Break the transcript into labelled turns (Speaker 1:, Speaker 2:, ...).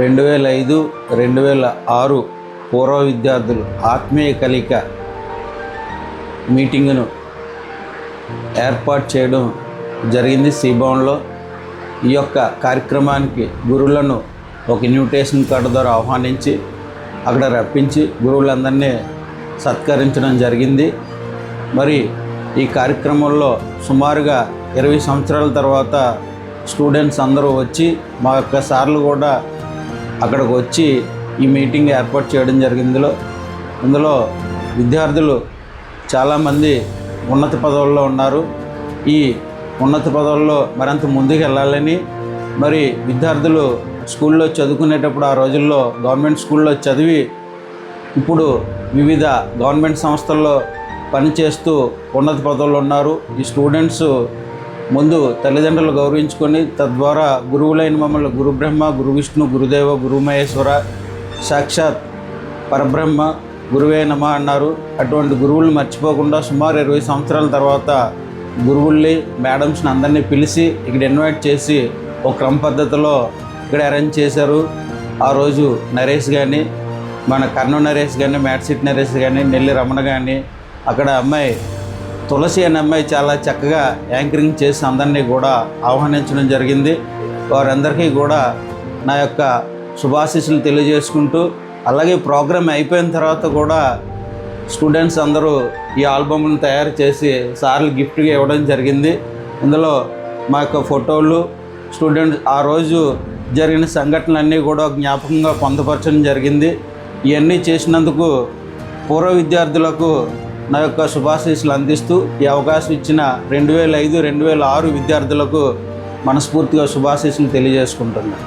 Speaker 1: 2005, 2006 పూర్వ విద్యార్థులు ఆత్మీయ కలిక మీటింగును ఏర్పాటు చేయడం జరిగింది శ్రీభవన్లో. ఈ యొక్క కార్యక్రమానికి గురువులను ఒక ఇన్విటేషన్ కార్డు ద్వారా ఆహ్వానించి అక్కడ రప్పించి గురువులందరినీ సత్కరించడం జరిగింది. మరి ఈ కార్యక్రమంలో సుమారుగా 20 సంవత్సరాల తర్వాత స్టూడెంట్స్ అందరూ వచ్చి మా యొక్క సార్లు కూడా అక్కడికి వచ్చి ఈ మీటింగ్ ఏర్పాటు చేయడం జరిగింది. ఇందులో విద్యార్థులు చాలామంది ఉన్నత పదవుల్లో ఉన్నారు. ఈ ఉన్నత పదవుల్లో మరింత ముందుకు వెళ్ళాలని, మరి విద్యార్థులు స్కూల్లో చదువుకునేటప్పుడు ఆ రోజుల్లో గవర్నమెంట్ స్కూల్లో చదివి ఇప్పుడు వివిధ గవర్నమెంట్ సంస్థల్లో పనిచేస్తూ ఉన్నత పదవులు ఉన్నారు. ఈ స్టూడెంట్స్ ముందు తల్లిదండ్రులు గౌరవించుకొని తద్వారా గురువులైన మమ్మల్ని గురు బ్రహ్మ, గురు విష్ణు, గురుదేవ, గురు మహేశ్వర, సాక్షాత్ పరబ్రహ్మ, గురువే నమ అన్నారు. అటువంటి గురువులు మర్చిపోకుండా సుమారు 20 సంవత్సరాల తర్వాత గురువుల్ని, మేడమ్స్ని అందరినీ పిలిచి ఇక్కడ ఇన్వైట్ చేసి ఒక క్రమ పద్ధతిలో ఇక్కడ అరేంజ్ చేశారు. ఆ రోజు నరేష్ కానీ, మన కర్నూలు నరేష్ కానీ, మ్యాట్సిట్ నరేష్ కానీ, నెల్లి రమణ కానీ, అక్కడ అమ్మాయి తులసి అనే అమ్మాయి చాలా చక్కగా యాంకరింగ్ చేసి అందరినీ కూడా ఆహ్వానించడం జరిగింది. వారందరికీ కూడా నా యొక్క శుభాశీస్సులు తెలియజేసుకుంటూ, అలాగే ప్రోగ్రామ్ అయిపోయిన తర్వాత కూడా స్టూడెంట్స్ అందరూ ఈ ఆల్బమ్ను తయారు చేసి సార్లు గిఫ్ట్గా ఇవ్వడం జరిగింది. ఇందులో మా యొక్క ఫోటోలు, స్టూడెంట్స్ ఆ రోజు జరిగిన సంఘటనలన్నీ కూడా జ్ఞాపకంగా పొందుపరచడం జరిగింది. ఇవన్నీ చేసినందుకు పూర్వ విద్యార్థులకు నా యొక్క శుభాశీస్సులు అందిస్తూ ఈ అవకాశం ఇచ్చిన 2005, 2006 విద్యార్థులకు మనస్ఫూర్తిగా శుభాశీస్సులు తెలియజేసుకుంటున్నాను.